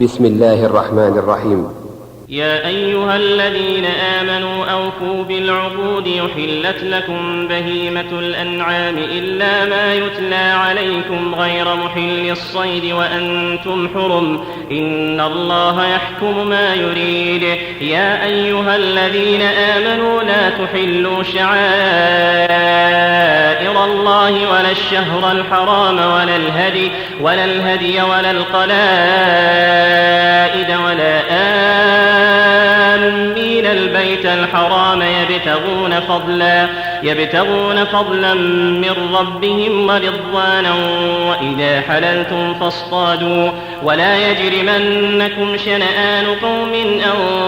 بسم الله الرحمن الرحيم. يا أيها الذين آمنوا أوفوا بالعقود يحلت لكم بهيمة الأنعام إلا ما يتلى عليكم غير محل الصيد وأنتم حرم إن الله يحكم ما يريد. يا أيها الذين آمنوا لا تحلوا شعائر الله ولا الشهر الحرام ولا الهدي ولا القلائد ولا آمين البيت الحرام يبتغون فضلا من ربهم ورضوانا وإذا حللتم فاصطادوا ولا يجرمنكم شنآن قوم أن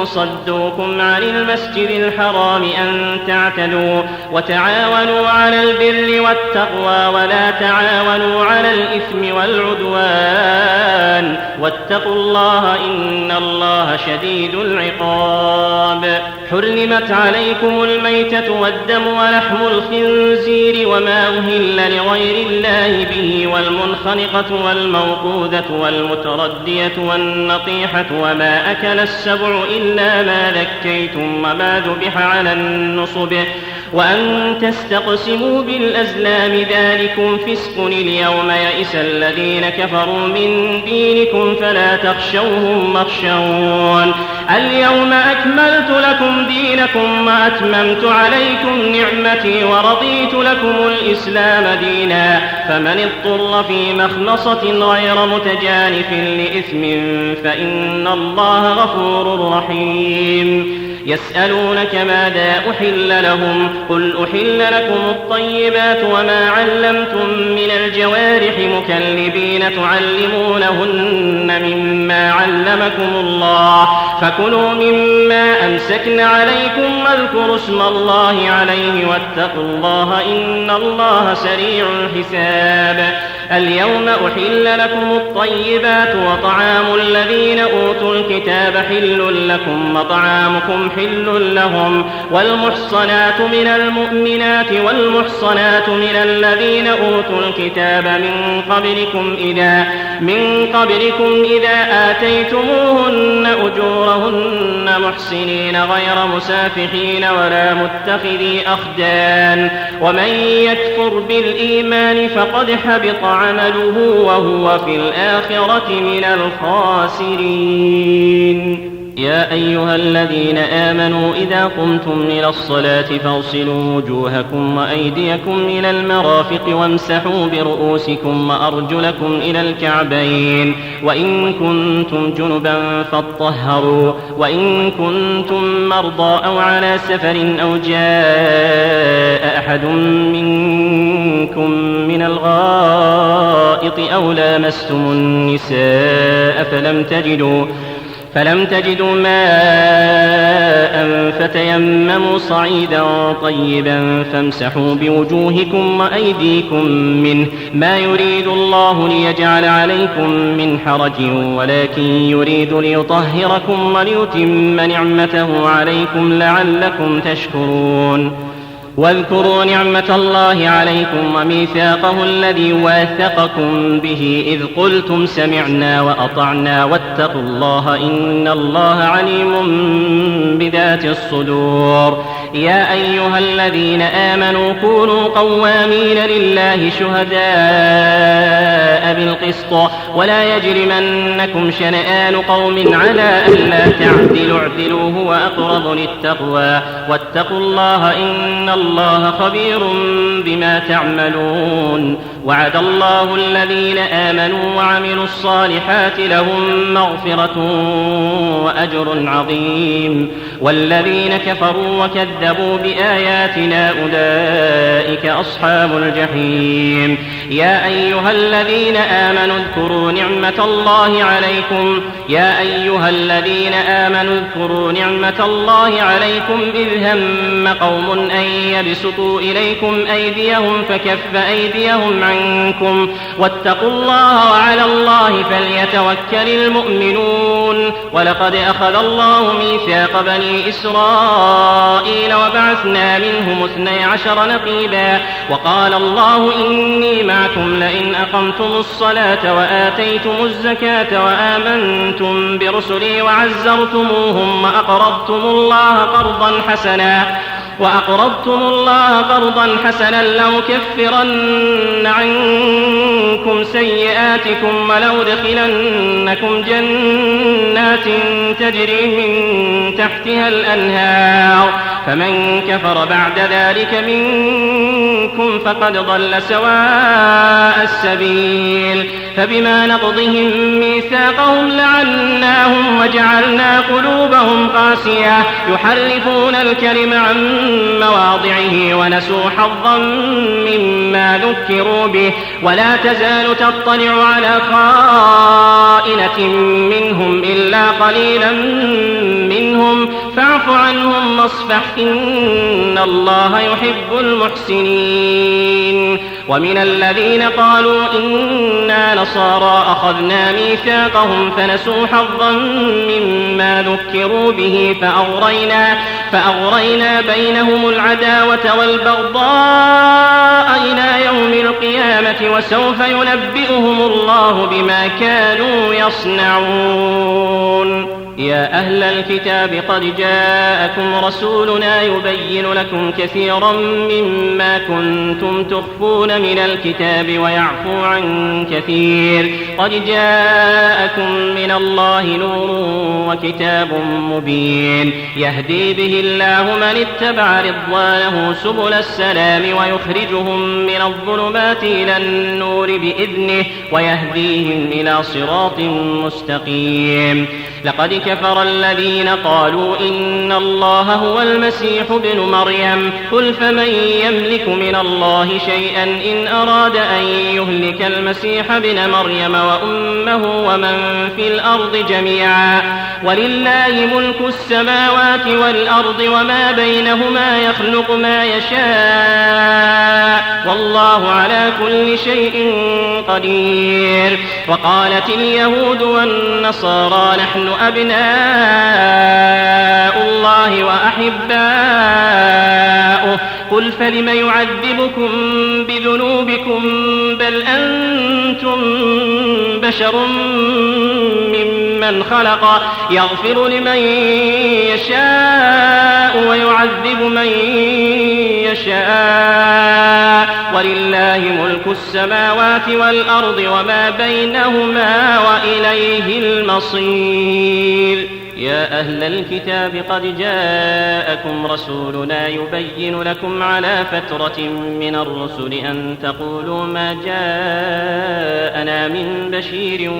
صدوكم عن المسجد الحرام أن تعتدوا وتعاونوا على البر والتقوى ولا تعاونوا على الإثم والعدوان واتقوا الله إن الله شديد العقاب. حرمت عليكم الميتة والدم ولحم الخنزير وما أهل لغير الله به والمنخنقة والموقوذة والمتردية والنطيحة وما أكل السبع إلا ما ذكيتم وما ذبح على النصب وأن تستقسموا بالأزلام ذلكم فسق. اليوم يئس الذين كفروا من دينكم فلا تخشوهم واخشون. اليوم أكملت لكم دينكم وأتممت عليكم نعمتي ورضيت لكم الإسلام دينا فمن اضطر في مخمصة غير متجانف لإثم فإن الله غفور رحيم. يسألونك ماذا أحل لهم قل أحل لكم الطيبات وما علمتم من الجوارح مكلبين تعلمونهن مما علمكم الله فكلوا مما أمسكن عليكم واذكروا اسم الله عليه واتقوا الله إن الله سريع الحساب. اليوم أحل لكم الطيبات وطعام الذين أوتوا الكتاب حل لكم وطعامكم حل لهم والمحصنات من المؤمنات والمحصنات من الذين أوتوا الكتاب من قبلكم إذا آتيتموهن أجورهن محسنين غير مسافحين ولا متخذي أخدان ومن يكفر بالإيمان فقد حبط عمله وهو في الآخرة من الخاسرين. يا أيها الذين آمنوا إذا قمتم إلى الصلاة فاغسلوا وجوهكم وأيديكم إلى المرافق وامسحوا برؤوسكم وأرجلكم إلى الكعبين وإن كنتم جنبا فاطهروا وإن كنتم مرضى أو على سفر أو جاء أحد منكم من الغائط أو لامستم النساء فلم تجدوا ماء فتيمموا صعيدا طيبا فامسحوا بوجوهكم وأيديكم منه ما يريد الله ليجعل عليكم من حرج ولكن يريد ليطهركم وليتم نعمته عليكم لعلكم تشكرون. واذكروا نعمة الله عليكم وميثاقه الذي واثقكم به إذ قلتم سمعنا وأطعنا واتقوا الله إن الله عليم بذات الصدور. يا أيها الذين آمنوا كونوا قوامين لله شهداء بالقسط ولا يجرمنكم شنآن قوم على ألا تعدلوا اعدلوا هو أقرب للتقوى واتقوا الله إن الله خبير بما تعملون. وعد الله الذين آمنوا وعملوا الصالحات لهم مغفرة وأجر عظيم والذين كفروا وكذبوا بآياتنا أولئك أصحاب الجحيم. يا أيها الذين آمنوا اذكروا نعمة الله عليكم إذ هم قوم أن يبسطوا إليكم أيديهم فكف أيديهم عنكم واتقوا الله وعلى الله فليتوكل المؤمنون. ولقد أخذ الله ميثاق بني إسرائيل وبعثنا منهم 12 نقيبا وقال الله إني معكم لئن أقمتم الصلاة وآتيتم الزكاة وآمنتم برسلي وعزرتموهم وأقرضتم الله قرضا حسنا لأكفرن عنكم سيئاتكم ولأدخلنكم جنات تجري من تحتها الأنهار فمن كفر بعد ذلك منكم فقد ضل سواء السبيل فبما نقضهم ميثاقهم لعناهم وجعلنا قلوبهم قاسية يحرفون الكلم عن مواضعه ونسوا حظا مما ذكروا به ولا تزال تطلع على خائنة منهم إلا قليلا منهم فاعف عنهم واصفح إن الله يحب المحسنين ومن الذين قالوا إنا نصارى أخذنا ميثاقهم فنسوا حظا مما ذكروا به فأغرينا بينهم العداوة والبغضاء إلى يوم القيامة وسوف ينبئهم الله بما كانوا يصنعون يا أهل الكتاب قد جاءكم رسولنا يبين لكم كثيرا مما كنتم تخفون من الكتاب ويعفو عن كثير قد جاءكم من الله نور وكتاب مبين يهدي به الله من اتبع رضوانه سبل السلام ويخرجهم من الظلمات إلى النور بإذنه ويهديهم إلى صراط مستقيم لقد كفر الذين قالوا إن الله هو المسيح ابن مريم قل فمن يملك من الله شيئا إن أراد أن يهلك المسيح ابن مريم وأمه ومن في الأرض جميعا ولله ملك السماوات والأرض وما بينهما يخلق ما يشاء والله على كل شيء قدير وقالت اليهود والنصارى نحن أبناء الله وأحباؤه قل فلم يعذبكم بذنوبكم بل أنتم بشر ممن خلق يغفر لمن يشاء ويعذب من يشاء ولله ملك السماوات والأرض وما بينهما وإليه المصير يا أهل الكتاب قد جاءكم رسولنا يبين لكم على فترة من الرسل أن تقولوا ما جاءنا من بشير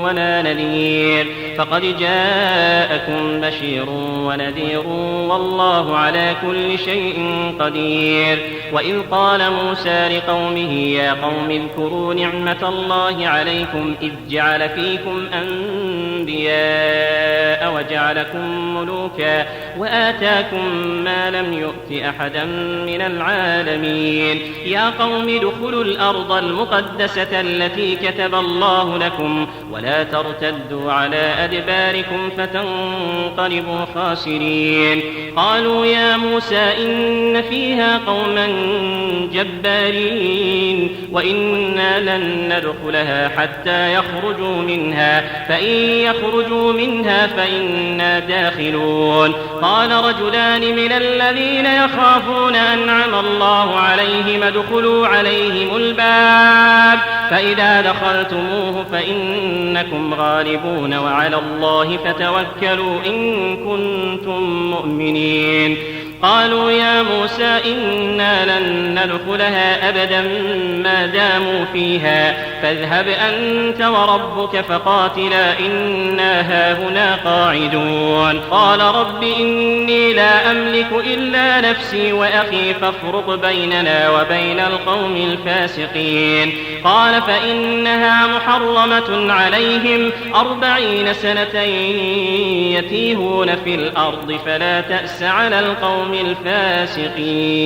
ولا نذير فقد جاءكم بشير ونذير والله على كل شيء قدير وإذ قال موسى لقومه يا قوم اذكروا نعمة الله عليكم إذ جعل فيكم أنبياء وجعلكم ملوكا وآتاكم ما لم يؤت أحدا من العالمين يا قوم ادخلوا الأرض المقدسة التي كتب الله لكم ولا ترتدوا على أدباركم فتنقلبوا خاسرين قالوا يا موسى إن فيها قوما جبارين وإنا لن ندخلها حتى يخرجوا منها فإن يخرجوا منها فإنا داخلون قال رجلان من الذين يخافون أنعم الله عليهم ادخلوا عليهم الباب فإذا دخلتموه فإنكم غالبون وعلى الله فتوكلوا إن كنتم مؤمنين قالوا يا موسى إنا لن ندخلها أبدا ما داموا فيها فاذهب أنت وربك فقاتلا إنا هاهنا قاعدون قال رب إني لا أملك إلا نفسي وأخي فافرق بيننا وبين القوم الفاسقين قال فإنها محرمة عليهم 40 سنة يتيهون في الأرض فلا تأس على القوم الفاسقين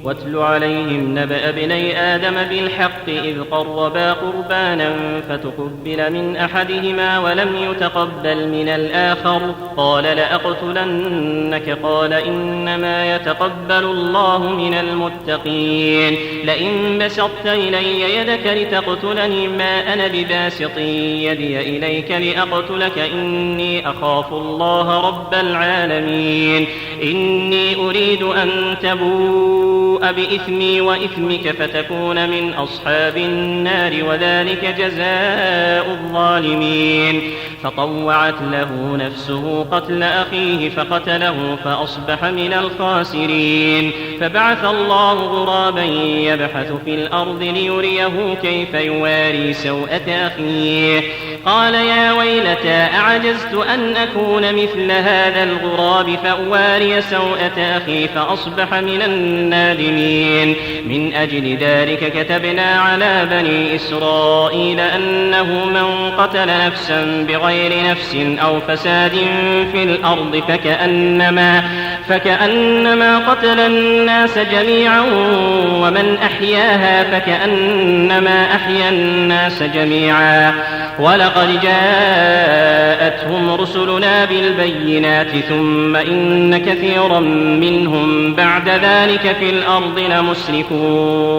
واتل عليهم نبأ ابني آدم بالحق إذ قربا قربانا فتقبل من أحدهما ولم يتقبل من الآخر قال لأقتلنك قال إنما يتقبل الله من المتقين لئن بسطت إلي يدك لتقتلني ما أنا بباسط يدي إليك لأقتلك إني أخاف الله رب العالمين إني أريد أن تبوء بإثمي وإثمك فتكون من أصحاب النار وذلك جزاء الظالمين فطوعت له نفسه قتل أخيه فقتله فأصبح من الخاسرين فبعث الله غرابا يبحث في الأرض ليريه كيف يواري سوءة أخيه قال يا ويلتى أعجزت أن أكون مثل هذا الغراب فأواري سوءة أخي فأصبح من النادمين من أجل ذلك كتبنا على بني إسرائيل أنه من قتل نفسا بغير نفس أو فساد في الأرض فكأنما قتل الناس جميعا ومن أحياها فكأنما أحيا الناس جميعا ولقد جاءتهم رسلنا بالبينات ثم إن كثيرا منهم بعد ذلك في الأرض لمسرفون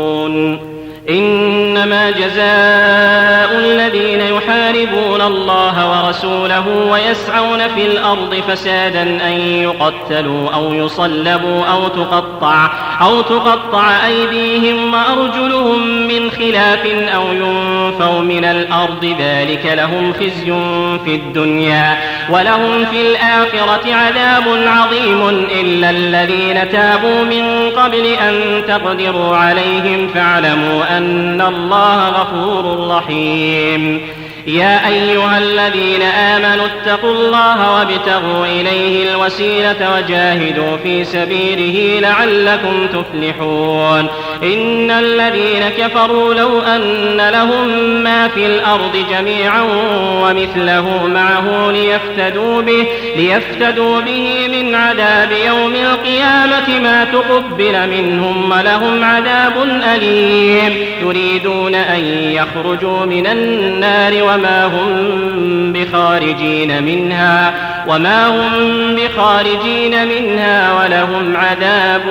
إنما جزاء الذين يحاربون الله ورسوله ويسعون في الأرض فسادا أن يقتلوا أو يصلبوا أو تقطع أيديهم وأرجلهم من خلاف أو ينفوا من الأرض ذلك لهم خزي في الدنيا ولهم في الآخرة عذاب عظيم إلا الذين تابوا من قبل أن تقدروا عليهم فاعلموا أن الله غفور رحيم يا أيها الذين آمنوا اتقوا الله وابتغوا إليه الوسيلة وجاهدوا في سبيله لعلكم تفلحون إن الذين كفروا لو أن لهم ما في الأرض جميعا ومثله معه ليفتدوا به من عذاب يوم القيامة ما تقبل منهم ولهم عذاب أليم يريدون أن يخرجوا من النار وما هم بخارجين منها ولهم عذاب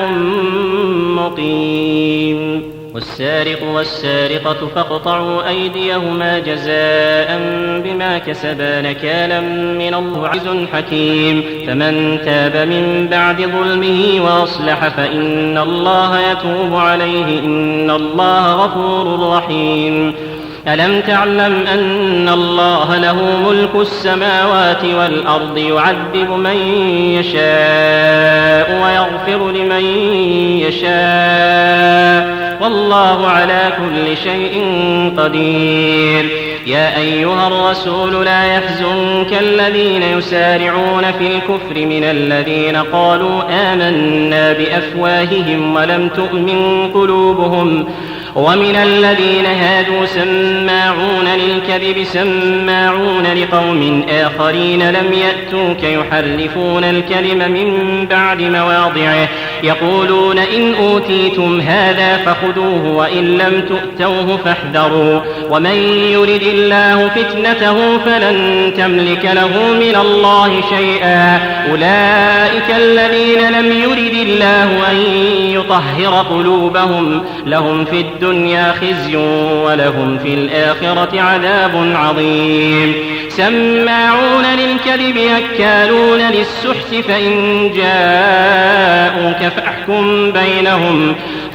مقيم والسارق والسارقة فاقطعوا أيديهما جزاء بما كسبا نكالا من الله عزيز حكيم فمن تاب من بعد ظلمه وأصلح فإن الله يتوب عليه إن الله غفور رحيم ألم تعلم أن الله له ملك السماوات والأرض يعذب من يشاء ويغفر لمن يشاء والله على كل شيء قدير يا أيها الرسول لا يحزنك الذين يسارعون في الكفر من الذين قالوا آمنا بأفواههم ولم تؤمن قلوبهم ومن الذين هادوا سماعون للكذب سماعون لقوم آخرين لم يأتوك يحرفون الكلم من بعد مواضعه يقولون إن أوتيتم هذا فخذوه وإن لم تؤتوه فاحذروا ومن يرد الله فتنته فلن تملك له من الله شيئا أولئك الذين لم يرد الله أن يطهر قلوبهم لهم في الدنيا خزي ولهم في الآخرة عذاب عظيم سماعون للكذب أكالون للسحت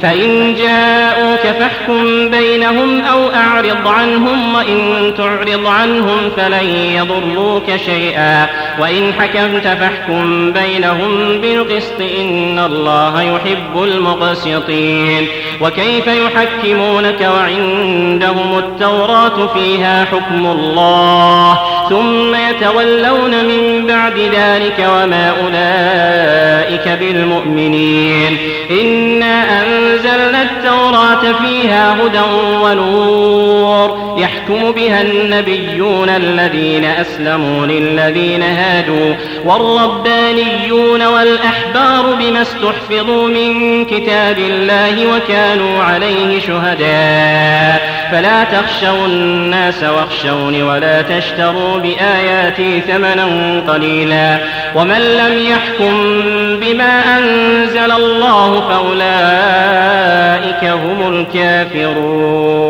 فإن جاءوك فاحكم بينهم أو أعرض عنهم وإن تعرض عنهم فلن يضروك شيئا وإن حكمت فاحكم بينهم بالقسط إن الله يحب المقسطين وكيف يحكمونك وعندهم التوراة فيها حكم الله ثم يتولون من بعد ذلك وما أولئك بالمؤمنين إنا أنزلنا التوراة فيها هدى ونور يحكم بها النبيون الذين أسلموا للذين هادوا والربانيون والأحبار بما استحفظوا من كتاب الله وكانوا عليه شهداء فلا تخشوا الناس واخشوني ولا تشتروا بآياتي ثمنا قليلا ومن لم يحكم بما أنزل الله فأولئك هم الكافرون.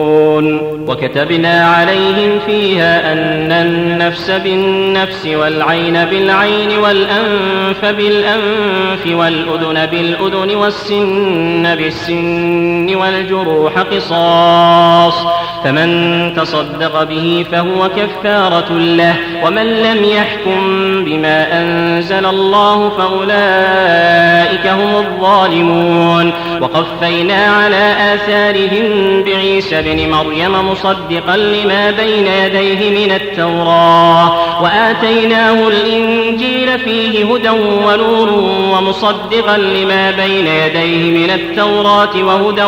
وكتبنا عليهم فيها أن النفس بالنفس والعين بالعين والأنف بالأنف والأذن بالأذن والسن بالسن والجروح قصاص فمن تصدق به فهو كفارة له ومن لم يحكم بما أنزل الله فأولئك هم الظالمون. وقفينا على آثارهم بعيسى بن مريم مصدقا لما بين يديه من التوراة وآتيناه الإنجيل فيه هدى ونور ومصدقا لما بين يديه من التوراة وهدى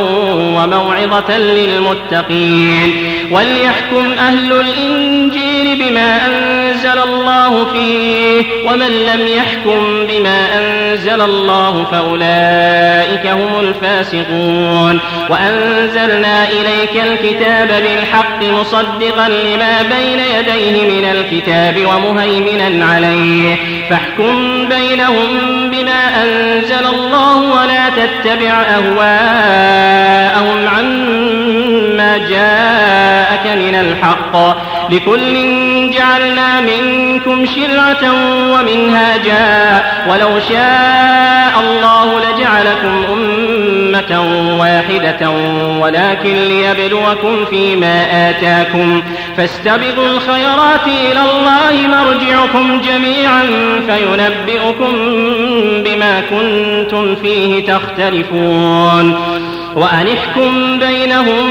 وموعظة للمتقين. وليحكم أهل الإنجيل بما أنزل الله فيه ومن لم يحكم بما أنزل الله فأولئك هم الفاسقون. وأنزلنا إليك الكتاب بالحق مصدقا لما بين يديه من الكتاب ومهيمنا عليه فاحكم بينهم بما أنزل الله ولا تتبع أهواءهم عما جاءك من الحق لكل جعلنا منكم شرعة ومنهاجا ولو شاء الله لجعلكم أمة واحدة ولكن ليبلوكم فيما آتاكم فاستبقوا الخيرات إلى الله مرجعكم جميعا فينبئكم بما كنتم فيه تختلفون. وأن احكم بينهم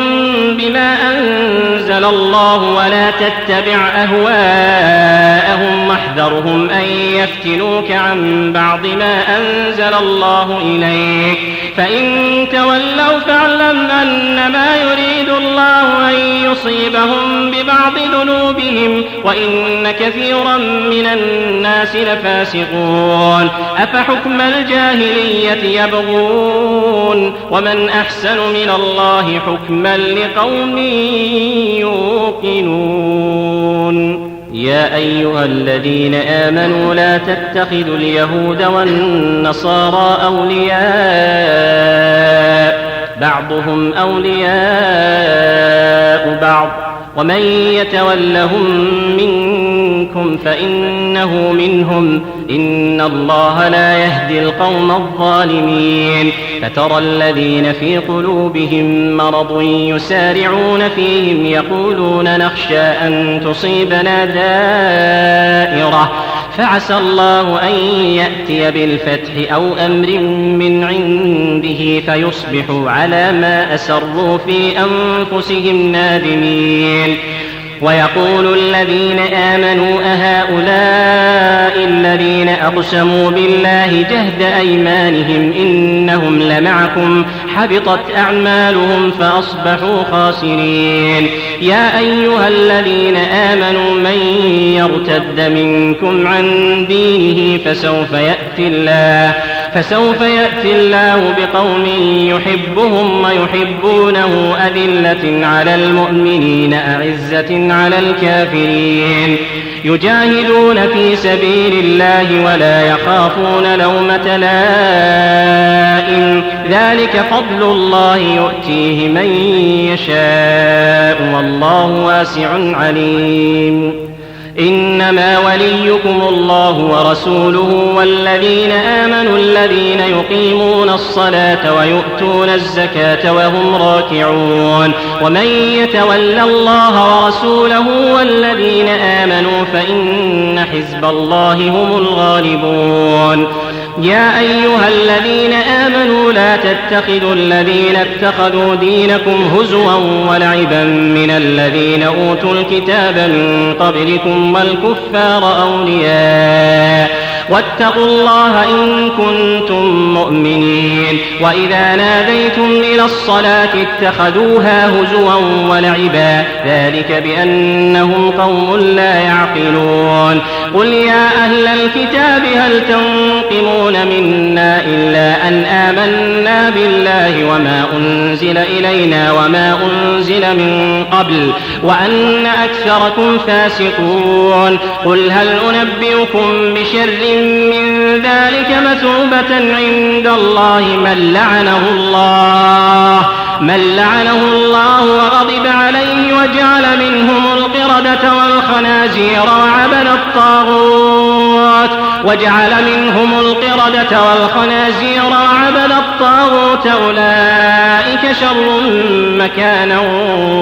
بما أنزل الله ولا تتبع أهواءهم واحذرهم أن يفتنوك عن بعض ما أنزل الله إليك فإن تولوا فاعلم أنما يريد الله أن يصيبهم ببعض ذنوبهم وإن كثيرا من الناس لفاسقون. أفحكم الجاهلية يبغون ومن أحسن من الله حكما لقوم يوقنون. يا أيها الذين آمنوا لا تتخذوا اليهود والنصارى أولياء بعضهم أولياء بعض ومن يتولهم منكم فإنه منهم إن الله لا يهدي القوم الظالمين. فترى الذين في قلوبهم مرض يسارعون فيهم يقولون نخشى أن تصيبنا دائرة فعسى الله أن يأتي بالفتح أو أمر من عنده فيصبحوا على ما أسروا في أنفسهم نادمين. ويقول الذين آمنوا أهؤلاء الذين أقسموا بالله جهد أيمانهم إنهم لمعكم حبطت أعمالهم فأصبحوا خاسرين. يا أيها الذين آمنوا من يرتد منكم عن دينه فسوف يأتي الله بقوم يحبهم ويحبونه أذلة على المؤمنين أعزة على الكافرين يجاهدون في سبيل الله ولا يخافون لومة لائم ذلك فضل الله يؤتيه من يشاء والله واسع عليم. إنما وليكم الله ورسوله والذين آمنوا الذين يقيمون الصلاة ويؤتون الزكاة وهم راكعون ومن يتول الله ورسوله والذين آمنوا فإن حزب الله هم الغالبون. يا أيها الذين آمنوا لا تتخذوا الذين اتخذوا دينكم هزوا ولعبا من الذين أوتوا الكتاب من قبلكم والكفار أولياء واتقوا الله إن كنتم مؤمنين. وإذا ناديتم إلى الصلاة اتخذوها هزوا ولعبا ذلك بأنهم قوم لا يعقلون. قل يا أهل الكتاب هل تنقمون منا إلا أن آمنا بالله وما أنزل إلينا وما أنزل من قبل وأن أكثركم فاسقون. قل هل أنبئكم بشر من ذلك مثوبة عند الله من لعنه الله وغضب عليه وجعل منهم القردة والخنازير وعبد الطاغوت أولئك شر مكانا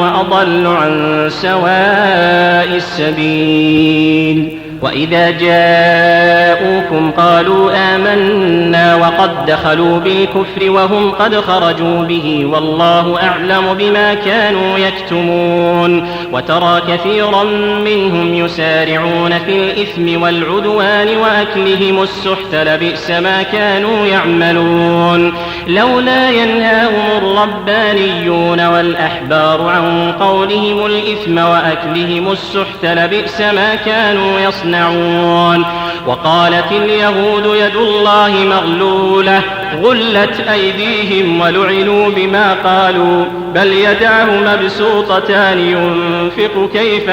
وأضل عن سواء السبيل. وإذا جاءوكم قالوا آمنا وقد دخلوا بالكفر وهم قد خرجوا به والله أعلم بما كانوا يكتمون. وترى كثيرا منهم يسارعون في الإثم والعدوان وأكلهم السحت لبئس ما كانوا يعملون. لولا ينهاهم الربانيون والأحبار عن قولهم الإثم وأكلهم السحت لبئس ما كانوا يصنعون. وقالت اليهود يد الله مغلولة غلت أيديهم ولعنوا بما قالوا بل يداه مبسوطتان ينفق كيف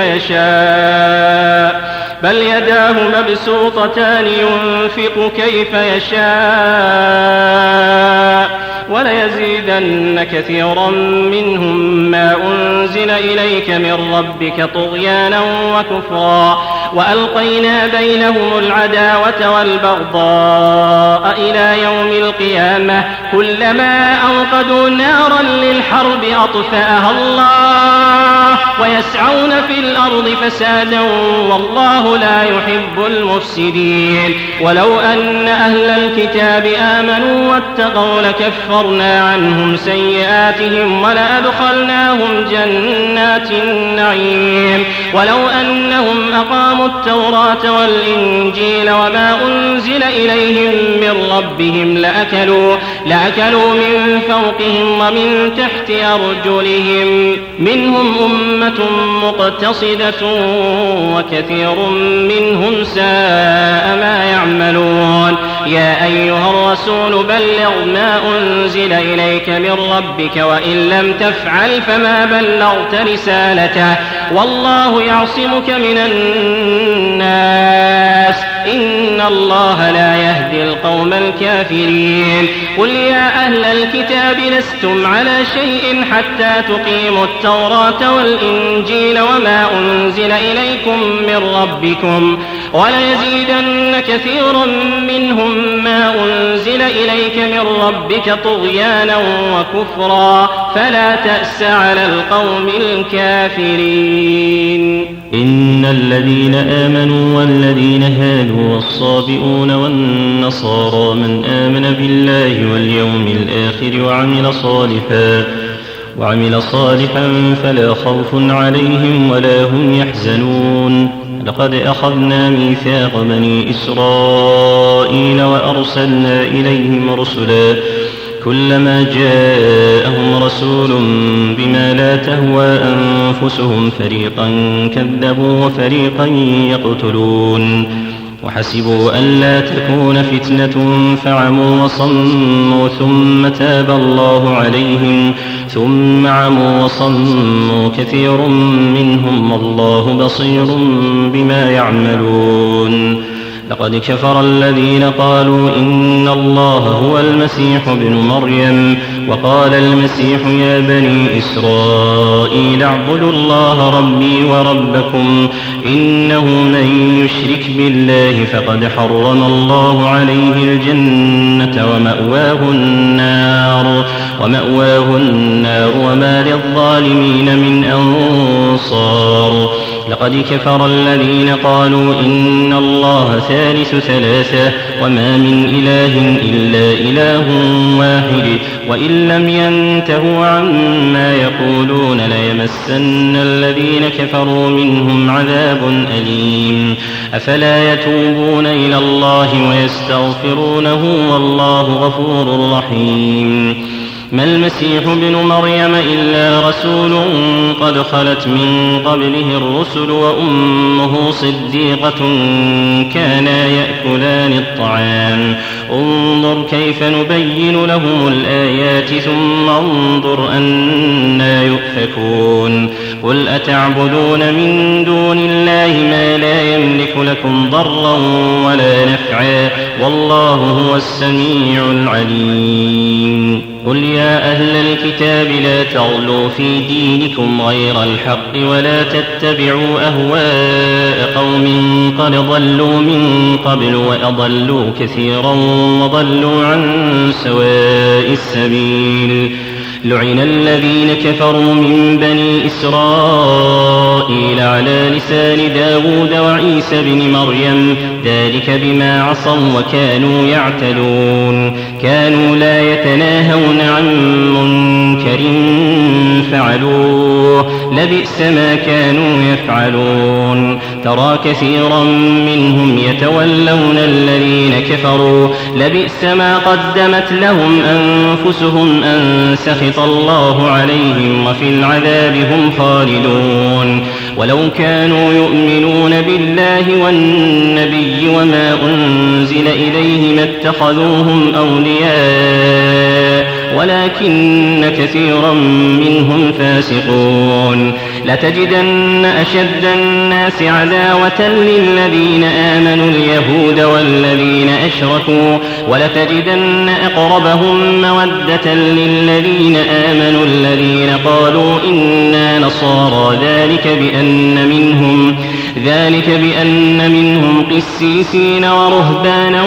يشاء وليزيدن كثيرا منهم ما أنزل إليك من ربك طغيانا وكفرا. وألقينا بينهم العداوة والبغضاء إلى يوم القيامة كلما أوقدوا نارا للحرب أطفأها الله ويسعون في الأرض فسادا والله لا يحب المفسدين. ولو أن أهل الكتاب آمنوا واتقوا لكفرنا عنهم سيئاتهم ولأدخلناهم جنات النعيم. ولو أنهم أقاموا التوراة والإنجيل وما أنزل إليهم من ربهم لأكلوا من فوقهم ومن تحت أرجلهم منهم أمة مقتصدة وكثير منهم ساء ما يعملون. يا أيها الرسول بلغ ما أنزل إليك من ربك وإن لم تفعل فما بلغت رسالته والله يعصمك من الناس إن الله لا يهدي القوم الكافرين. قل يا أهل الكتاب لستم على شيء حتى تقيموا التوراة والإنجيل وما أنزل إليكم من ربكم وليزيدن كثيرا منهم ما أنزل إليك من ربك طغيانا وكفرا فلا تأس على القوم الكافرين. إن الذين آمنوا والذين هادوا والصابئون والنصارى من آمن بالله واليوم الآخر وعمل صالحا فلا خوف عليهم ولا هم يحزنون. لقد أخذنا ميثاق بني إسرائيل وأرسلنا إليهم رسلا كلما جاءهم رسول بما لا تهوى أنفسهم فريقا كذبوا وفريقا يقتلون. وحسبوا ألا تكون فتنة فعموا وصموا ثم تاب الله عليهم ثم عموا وصموا كثير منهم والله بصير بما يعملون. لقد كفر الذين قالوا إن الله هو المسيح ابن مريم وقال المسيح يا بني إسرائيل اعبدوا الله ربي وربكم إنه من يشرك بالله فقد حرم الله عليه الجنة ومأواه النار وما للظالمين من أنصار. لقد كفر الذين قالوا إن الله ثالث ثلاثة وما من إله إلا إله واحد وإن لم ينتهوا عما يقولون ليمسن الذين كفروا منهم عذاب أليم أفلا يتوبون إلى الله ويستغفرونه والله غفور رحيم ما المسيح ابن مريم إلا رسول قد خلت من قبله الرسل وأمه صديقة كانا يأكلان الطعام انظر كيف نبين لهم الآيات ثم انظر أنى يؤفكون قل أتعبدون من دون الله ما لا يملك لكم ضرا ولا نفعا والله هو السميع العليم قل يا أهل الكتاب لا تغلوا في دينكم غير الحق ولا تتبعوا أهواء قوم قد ضلوا من قبل وأضلوا كثيرا وضلوا عن سواء السبيل لعن الذين كفروا من بني إسرائيل على لسان داود وعيسى بن مريم ذلك بما عصوا وكانوا يعتدون كانوا لا يتناهون عن منكر فعلوه لبئس ما كانوا يفعلون ترى كثيرا منهم يتولون الذين كفروا لبئس ما قدمت لهم أنفسهم أن سخط الله عليهم وفي العذاب هم خالدون ولو كانوا يؤمنون بالله والنبي وما أنزل إليه ما اتخذوهم أولياء ولكن كثيرا منهم فاسقون لتجدن أشد الناس عداوة للذين آمنوا اليهود والذين أشركوا ولتجدن أقربهم مودة للذين آمنوا الذين قالوا إنا نصارى ذلك بأن منهم قسيسين ورهبانا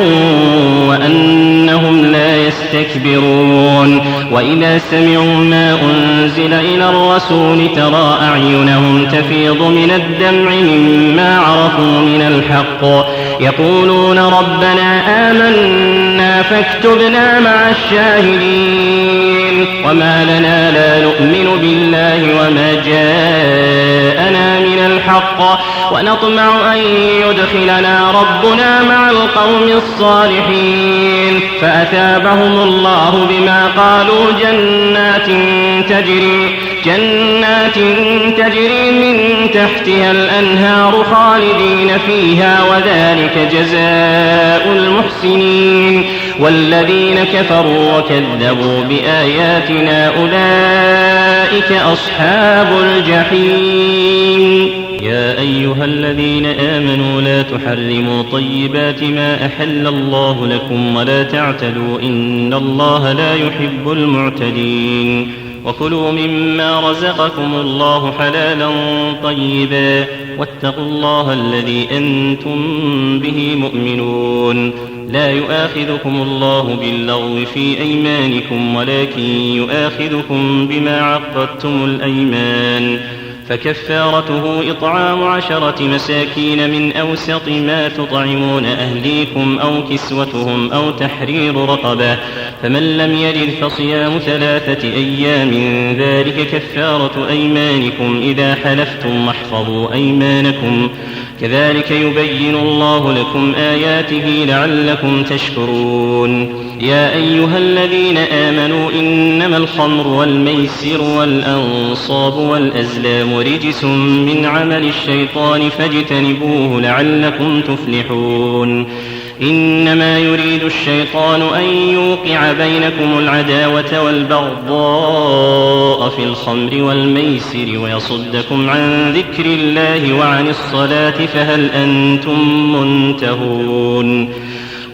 وأنهم لا يستكبرون وإذا سمعوا ما أنزل إلى الرسول ترى أعينهم تفيض من الدمع مما عرفوا من الحق يقولون ربنا آمنا فاكتبنا مع الشاهدين وما لنا لا نؤمن بالله وما جاءنا من الحق ونطمع أن يدخلنا ربنا مع القوم الصالحين فأثابهم الله بما قالوا جنات تجري من تحتها الأنهار خالدين فيها وذلك جزاء المحسنين والذين كفروا وكذبوا بآياتنا أولئك أصحاب الجحيم يا أيها الذين آمنوا لا تحرموا طيبات ما أحل الله لكم ولا تعتدوا إن الله لا يحب المعتدين وكلوا مما رزقكم الله حلالا طيبا واتقوا الله الذي أنتم به مؤمنون لا يؤاخذكم الله باللغو في أيمانكم ولكن يؤاخذكم بما عقدتم الأيمان فكفارته إطعام 10 مساكين من أوسط ما تطعمون أهليكم أو كسوتهم أو تحرير رقبة فمن لم يجد فصيام 3 أيام ذلك كفارة أيمانكم إذا حلفتم واحفظوا أيمانكم كذلك يبين الله لكم آياته لعلكم تشكرون يا أيها الذين آمنوا إنما الخمر والميسر والأنصاب والأزلام رجس من عمل الشيطان فاجتنبوه لعلكم تفلحون إنما يريد الشيطان أن يوقع بينكم العداوة والبغضاء في الخمر والميسر ويصدكم عن ذكر الله وعن الصلاة فهل أنتم منتهون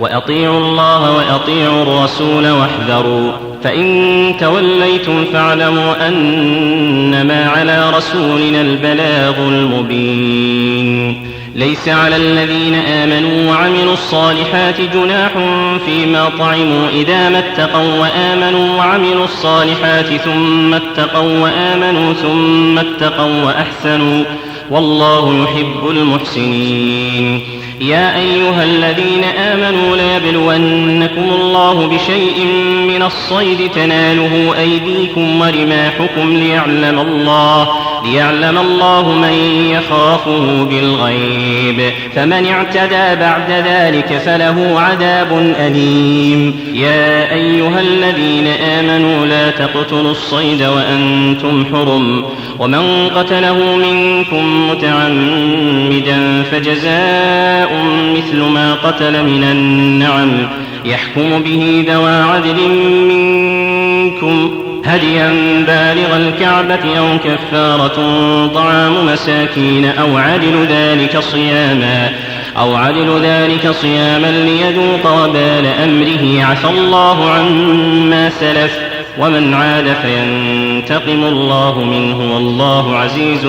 وأطيعوا الله وأطيعوا الرسول واحذروا فإن توليتم فاعلموا أنما على رسولنا البلاغ المبين ليس على الذين آمنوا وعملوا الصالحات جناح فيما طعموا إذا ما اتقوا وآمنوا وعملوا الصالحات ثم اتقوا وآمنوا ثم اتقوا والله يحب المحسنين. يا أيها الذين آمنوا ليبلونكم الله بشيء من الصيد تناله أيديكم ورماحكم ليعلم الله من يخافه بالغيب، فمن اعتدى بعد ذلك فله عذاب أليم. يا أيها الذين آمنوا لا تقتلوا الصيد وأنتم حرم، ومن قتله منكم متعمدا فجزاء مثل ما قتل من النعم يحكم به ذوى عدل منكم هديا بالغ الكعبة أو كفارة طعام مساكين أو عدل ذلك صياما ليذوق وبال أمره، عفى الله عما سلف، ومن عاد فينتقم الله منه، والله عزيز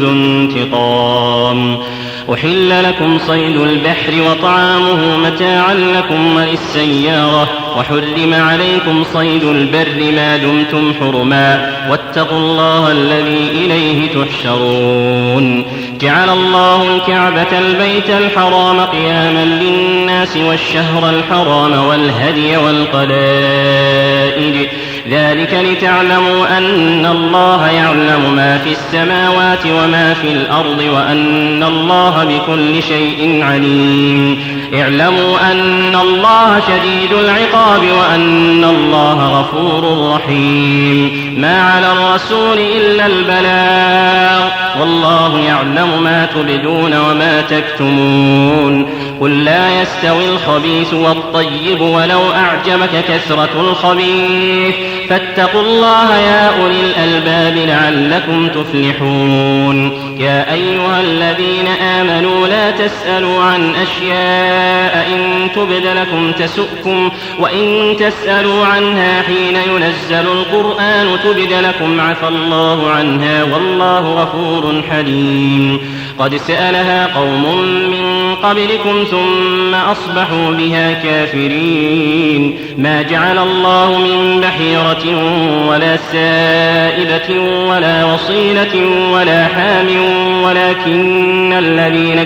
ذو انتقام. أحل لكم صيد البحر وطعامه متاعا لكم وللسيارة، وحرم عليكم صيد البر ما دمتم حرما، واتقوا الله الذي إليه تحشرون. جعل الله الكعبة البيت الحرام قياما للناس والشهر الحرام والهدي والقلائد، ذلك لتعلموا أن الله يعلم ما في السماوات وما في الأرض وأن الله بكل شيء عليم. اعلموا أن الله شديد العقاب وأن الله غفور رحيم. ما على الرسول إلا البلاغ، والله يعلم ما تبدون وما تكتمون. قل لا يستوي الخبيث والطيب ولو أعجبك كثرة الخبيث، فاتقوا الله يا أولي الألباب لعلكم تفلحون. يا أيها الذين آمنوا لا تسألوا عن أشياء إن تبد لكم تسؤكم، وإن تسألوا عنها حين ينزل القرآن تبد لكم عفى الله عنها، والله غفور حليم. قد سألها قوم من قبلكم ثم أصبحوا بها كافرين. ما جعل الله من بحيرة ولا سائبة ولا وصيلة ولا حام، ولكن الذين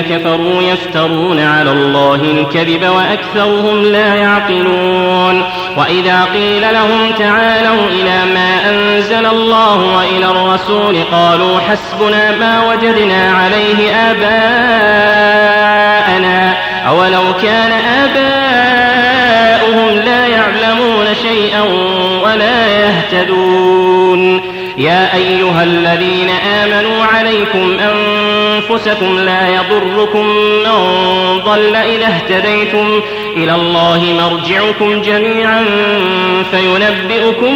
كفروا يفترون على الله الكذب وأكثرهم لا يعقلون. وإذا قيل لهم تعالوا إلى ما أنزل الله وإلى الرسول قالوا حسبنا ما وجدنا عليه آباءنا، أولو كان آباؤهم لا يعلمون شيئا ولا يهتدون. يا أيها الذين آمنوا عليكم أنفسكم لا يضركم من ضل إذا اهتديتم، إلى الله مرجعكم جميعا فينبئكم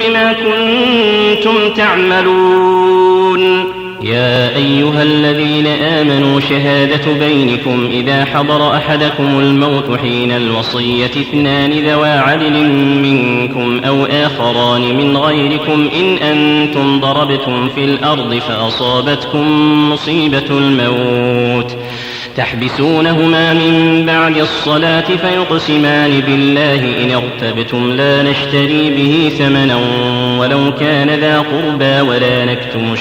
بما كنتم تعملون. يا أيها الذين آمنوا شهادة بينكم إذا حضر أحدكم الموت حين الوصية 2 ذوى عدل منكم أو آخران من غيركم إن أنتم ضربتم في الأرض فأصابتكم مصيبة الموت تحبسونهما من بعد الصلاة فيقسمان بالله إن ارتبتم لا نشتري به ثمنا ولو كان ذا قربى ولا نكتم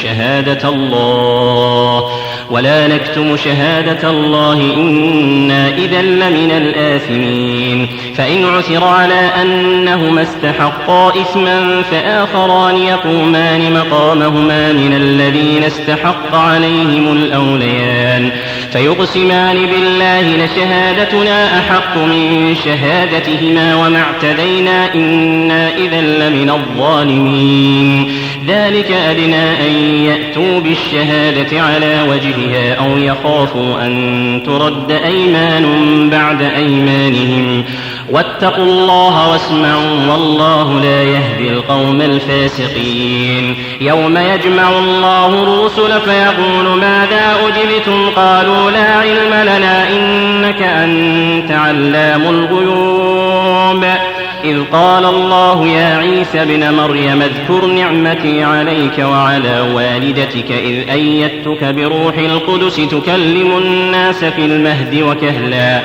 شهادة الله إنا إذا لمن الآثمين. فإن عثر على أنهما استحقا إثما فآخران يقومان مقامهما من الذين استحق عليهم الأوليان فيقسمان بالله لشهادتنا أحق من شهادتهما وما اعتدينا إنا إذا لمن الظالمين. ذلك أدنى أن يأتوا بالشهادة على وجهها أو يخافوا أن ترد أيمان بعد أيمانهم واتقوا الله واسمعوا والله لا يهدي القوم الفاسقين. يوم يجمع الله الرسل فيقول ماذا أجبتم قالوا لا علم لنا إنك أنت علام الغيوب إذ قال الله يا عيسى ابن مريم اذكر نعمتي عليك وعلى والدتك إذ أيدتك بروح القدس تكلم الناس في المهد وكهلا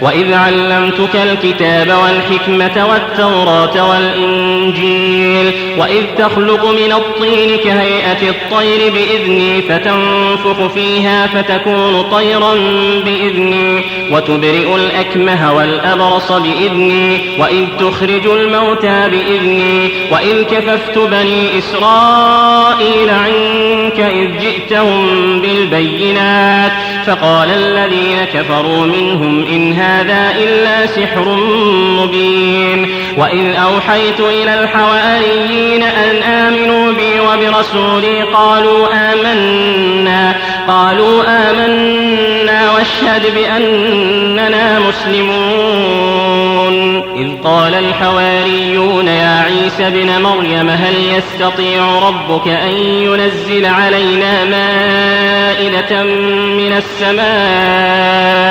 وإذ علمتك الكتاب والحكمة والتوراة والإنجيل وإذ تخلق من الطين كهيئة الطير بإذني فتنفخ فيها فتكون طيرا بإذني وتبرئ الأكمه والأبرص بإذني وإذ تخرج الموتى بإذني وإذ كففت بني إسرائيل عنك إذ جئتهم بالبينات فقال الذين كفروا منهم إن هذا إلا سحر مبين وإذ أوحيت إلى الحواريين أن آمنوا بي وبرسولي قالوا آمنا واشهد بأننا مسلمون إذ قال الحواريون يا عيسى ابن مريم هل يستطيع ربك أن ينزل علينا مائدة من السماء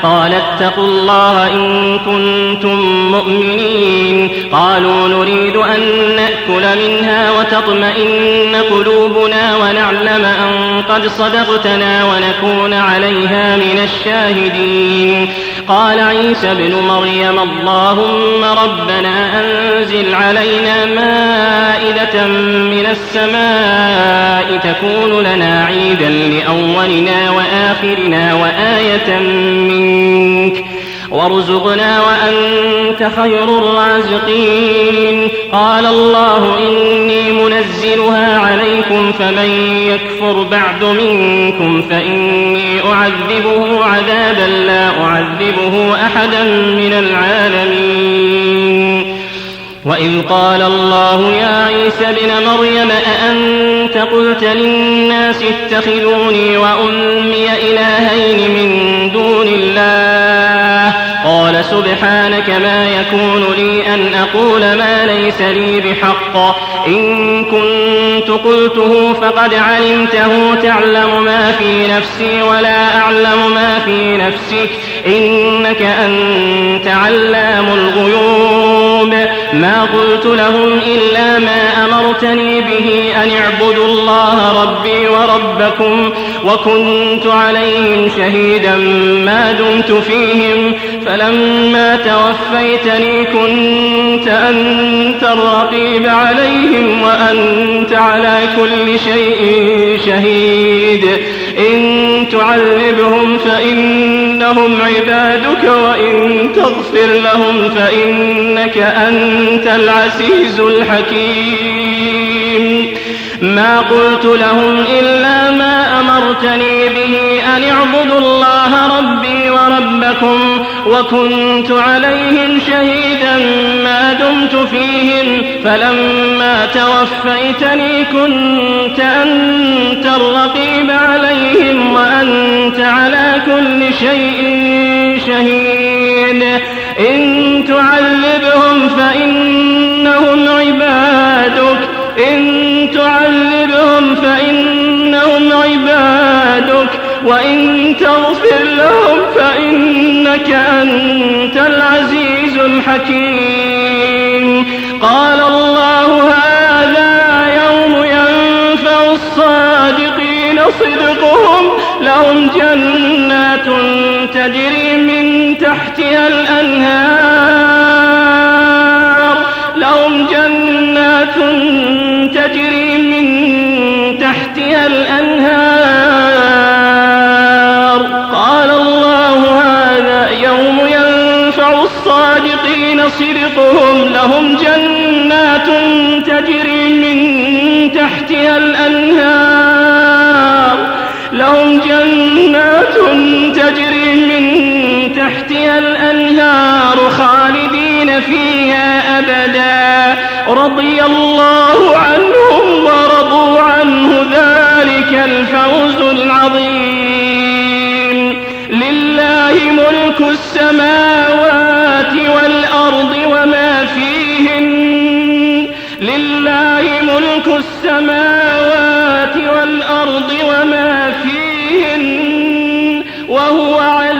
قال اتقوا الله إن كنتم مؤمنين قالوا نريد أن نأكل منها وتطمئن قلوبنا ونعلم أن قد صدقتنا ونكون عليها من الشاهدين قال عيسى ابن مريم اللهم ربنا أنزل علينا مائدة من السماء تكون لنا عيدا لأولنا وآخرنا وآية منك وارزقنا وأنت خير الرازقين قال الله إني منزلها عليكم فمن يكفر بعد منكم فإني أعذبه عذابا لا أعذبه أحدا من العالمين وإذ قال الله يا عيسى ابن مريم أأنت قلت للناس اتخذوني وأمي إلهين من دون الله قال سبحانك ما يكون لي أن أقول ما ليس لي بحق إن كنت قلته فقد علمته تعلم ما في نفسي ولا أعلم ما في نفسك إنك أنت علام الغيوب ما قلت لهم إلا ما أمرتني به أن اعبدوا الله ربي وربكم وكنت عليهم شهيدا ما دمت فيهم فلما توفيتني كنت أنت الرقيب عليهم وأنت على كل شيء شهيد إن تعذبهم فإنهم عبادك وإن تغفر لهم فإنك أنت العزيز الحكيم ما قلت لهم إلا ما أمرتني به أن اعبدوا الله ربي وربكم وكنت عليهم شهيدا ما دمت فيهم فلما توفيتني كنت أنت الرقيب عليهم وأنت على كل شيء شهيد إن تعذبهم فإنهم عبادك وإن تغفر لهم فإنك أنت العزيز الحكيم قال الله هذا يوم ينفع الصادقين صدقهم لهم جنات تجري من تحتها الأنهار قال الله هذا يوم ينفع الصادقين صدقهم لهم جنات تجري من تحتها الأنهار خالدين فيها أبدا رضي الله عنهم ورضوا عنه ذلك الفوز العظيم لله ملك السماوات والأرض وما فيهن وهو على